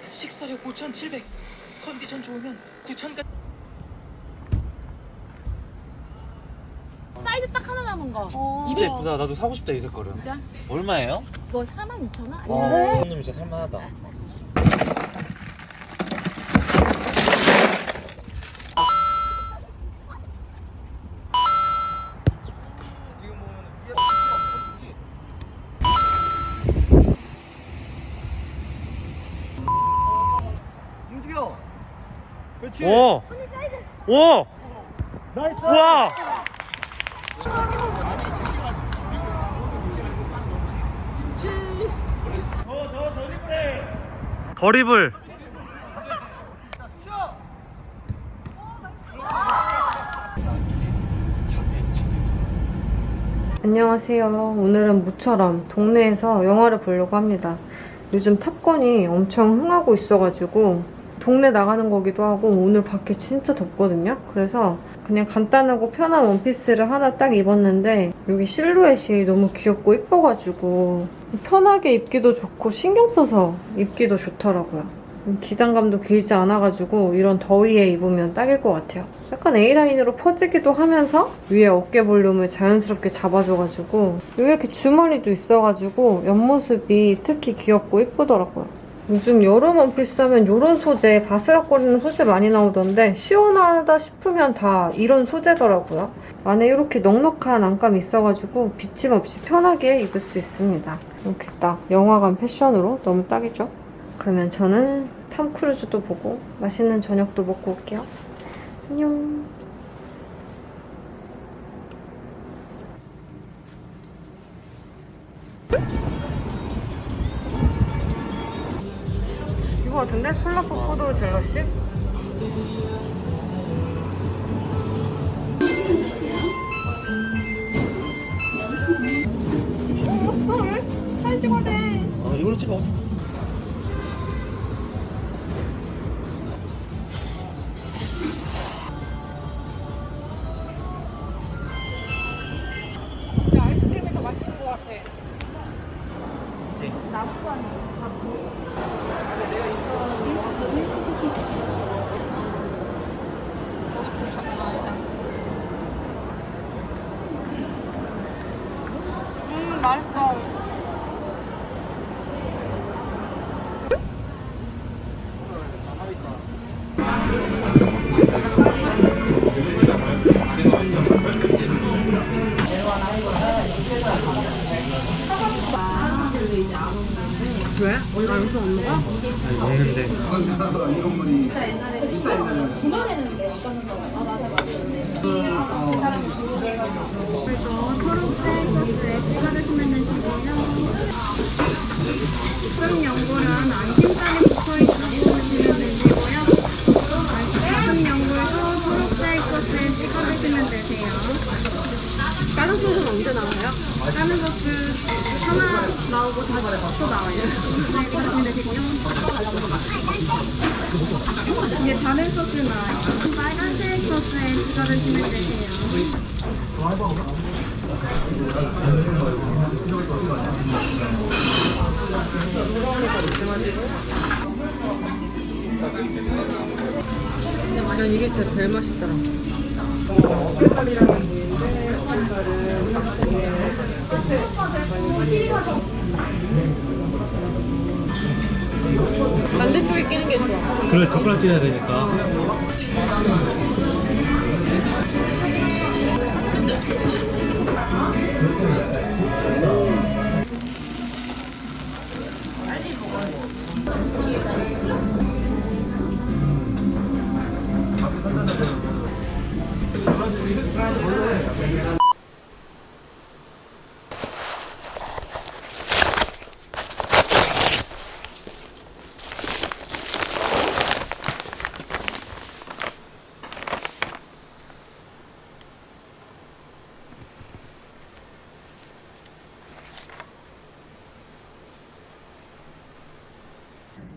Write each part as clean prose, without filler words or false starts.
식사력 5,700. 컨디션 좋으면 9,000까지. 사이즈 딱 하나 남은 거. 진짜 예쁘다. 나도 사고 싶다, 이 색깔은. 진짜? 얼마예요? 그거 42,000원? 와, 아니야? 이런 놈이 진짜 살만하다. 움직여. 그렇지. 오! 오! 나이스. 우와! 더 리그래. 더리블. 안녕하세요. 오늘은 모처럼 동네에서 영화를 보려고 합니다. 요즘 탑건이 엄청 흥하고 있어가지고 동네 나가는 거기도 하고 오늘 밖에 진짜 덥거든요. 그래서 그냥 간단하고 편한 원피스를 하나 딱 입었는데 여기 실루엣이 너무 귀엽고 이뻐가지고 편하게 입기도 좋고 신경 써서 입기도 좋더라고요. 기장감도 길지 않아가지고 이런 더위에 입으면 딱일 것 같아요. 약간 A라인으로 퍼지기도 하면서 위에 어깨 볼륨을 자연스럽게 잡아줘가지고 여기 이렇게 주머니도 있어가지고 옆모습이 특히 귀엽고 이쁘더라고요. 요즘 여름 원피스 하면 이런 소재, 바스락거리는 소재 많이 나오던데 시원하다 싶으면 다 이런 소재더라고요. 안에 이렇게 넉넉한 안감이 있어가지고 비침 없이 편하게 입을 수 있습니다. 이렇게 딱 영화관 패션으로 너무 딱이죠? 그러면 저는 탐 크루즈도 보고 맛있는 저녁도 먹고 올게요. 안녕. 이거 같은데? 콜라포 포도 젤러시? 사진 찍어야 돼. 이걸로 찍어. 아이스크림이 더 맛있는 것 같아. 그치. 나쁘고 아니고. 거기 좀 장난 아니다. 맛있어. 왜? 나 여기서 안 먹어? 아니, 먹는데. 푸른 연골은 안심살이 붙어있다고 보시면 되시고요. 작은 연골도 초록색 소스에 찍어 드시면 되세요. 다른 소스는 언제 나와요? 다른 소스 하나 나오고 다시 또 나와요. 네, 드시면 되시고요. 이제 다른 소스 나와요. 빨간색 소스에 찍어 드시면 되세요. 난 이게 진짜 제일 맛있더라. 반대쪽에 끼는 게 좋아. 그래, 젓가락 찌어야 되니까.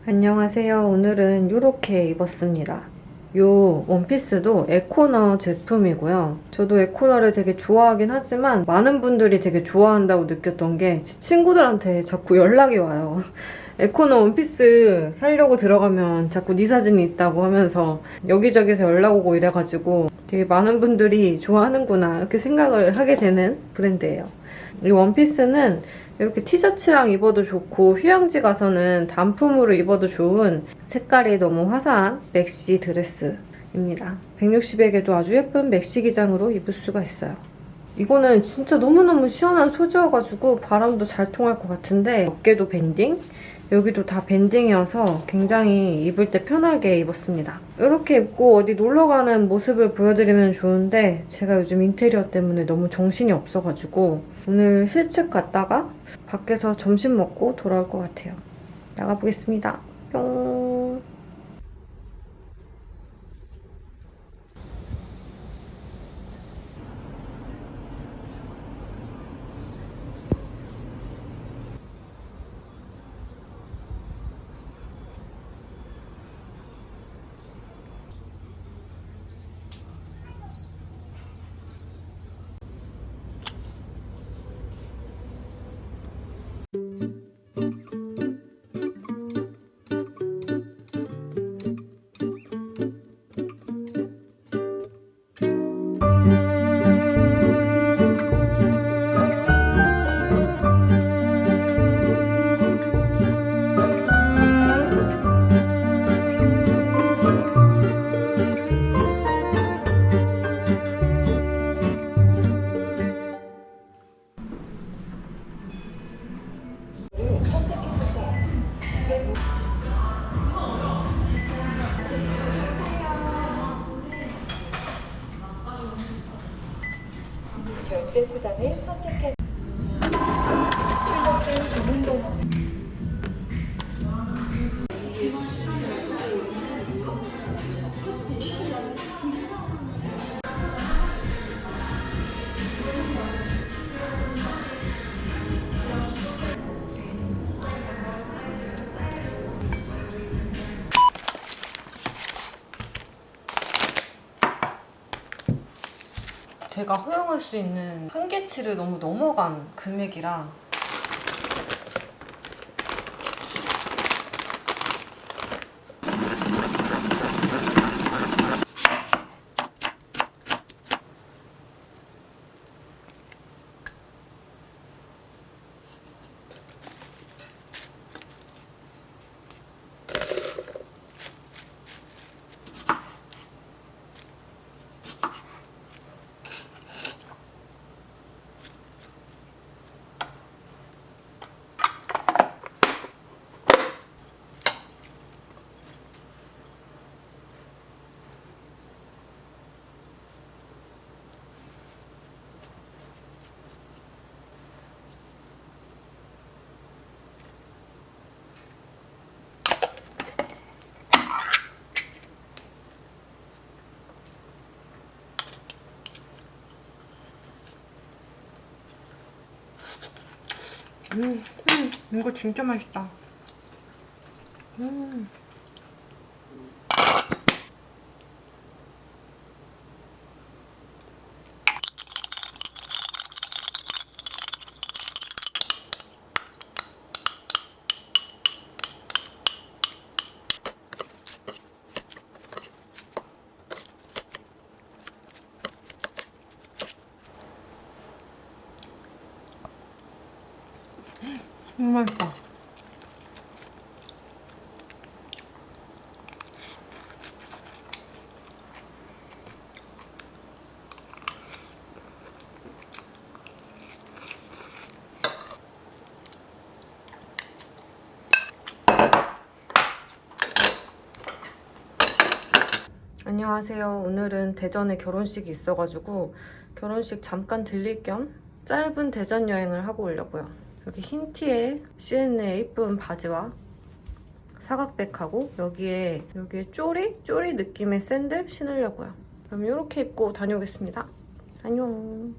안녕하세요. 오늘은 이렇게 입었습니다. 요 원피스도 에코너 제품이고요. 저도 에코너를 되게 좋아하긴 하지만 많은 분들이 되게 좋아한다고 느꼈던 게 제 친구들한테 자꾸 연락이 와요. 에코너 원피스 사려고 들어가면 자꾸 네 사진이 있다고 하면서 여기저기서 연락 오고 이래가지고 되게 많은 분들이 좋아하는구나 이렇게 생각을 하게 되는 브랜드예요. 이 원피스는 이렇게 티셔츠랑 입어도 좋고 휴양지 가서는 단품으로 입어도 좋은 색깔이 너무 화사한 맥시 드레스입니다. 160액에도 아주 예쁜 맥시 기장으로 입을 수가 있어요. 이거는 진짜 너무너무 시원한 소재여가지고 바람도 잘 통할 것 같은데 어깨도 밴딩, 여기도 다 밴딩이어서 굉장히 입을 때 편하게 입었습니다. 이렇게 입고 어디 놀러가는 모습을 보여드리면 좋은데 제가 요즘 인테리어 때문에 너무 정신이 없어가지고 오늘 실측 갔다가 밖에서 점심 먹고 돌아올 것 같아요. 나가보겠습니다. 뿅. 결제 수단을 선택해. 제가 허용할 수 있는 한계치를 너무 넘어간 금액이라 이거 진짜 맛있다. 너무 맛있다. 안녕하세요. 오늘은 대전에 결혼식이 있어가지고 결혼식 잠깐 들릴 겸 짧은 대전 여행을 하고 오려고요. 여기 흰 티에 CN의 예쁜 바지와 사각백하고 여기에 쪼리 느낌의 샌들 신으려고요. 그럼 이렇게 입고 다녀오겠습니다. 안녕.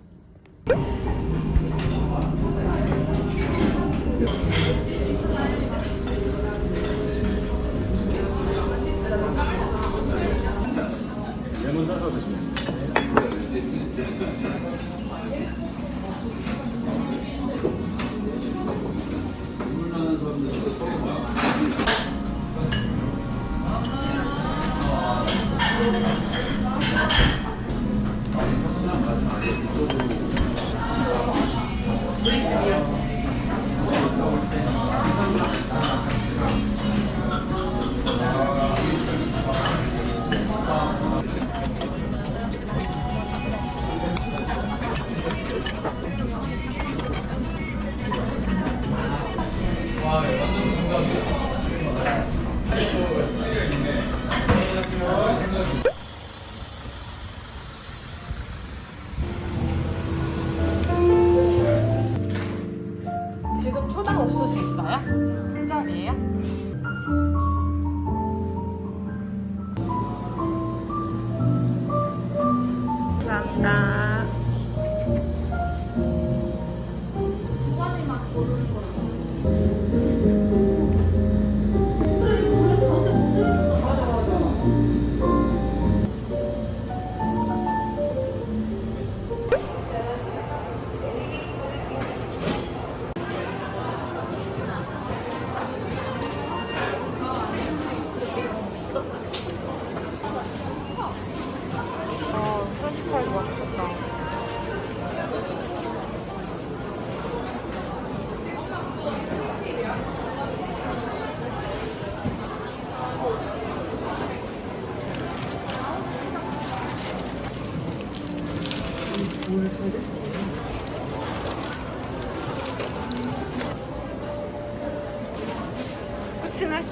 치네.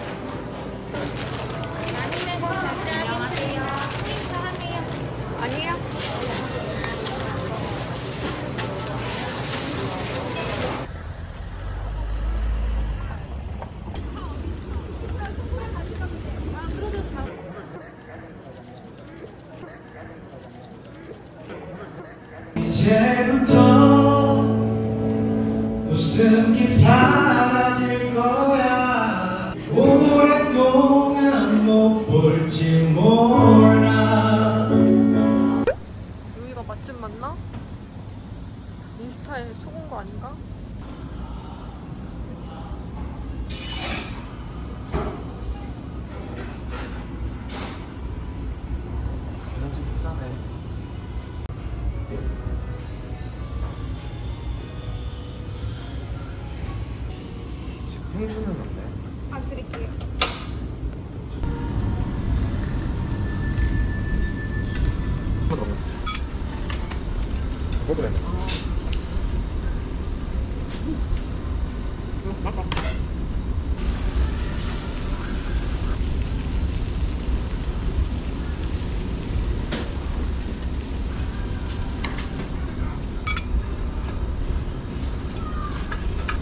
아니에요. 이제부터 웃음기 사라질 거야. 오랫동안 못 볼지 몰라. 여기가 맛집 맞나? 인스타에 속은 거 아닌가? 계란찜 비싸네. 행주는 없네. 아, 드릴게요. 뭐 그래?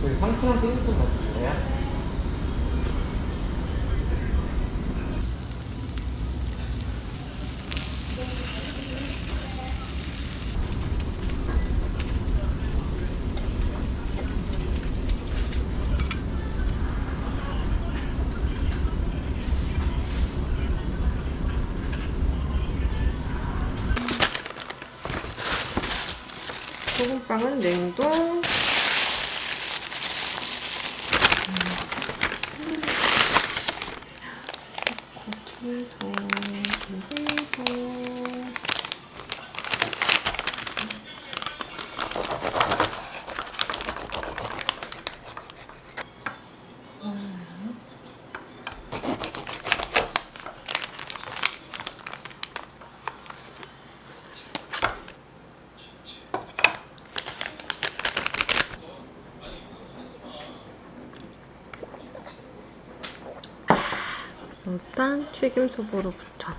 여기 상추랑 깻잎도 넣어주세요. 소금빵은 냉동. 일단 튀김소보로부터.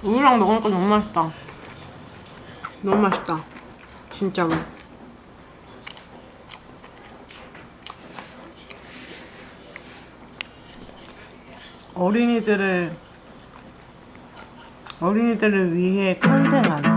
우유랑 먹으니까 너무 맛있다. 너무 맛있다. 진짜로. 어린이들을 위해 탄생한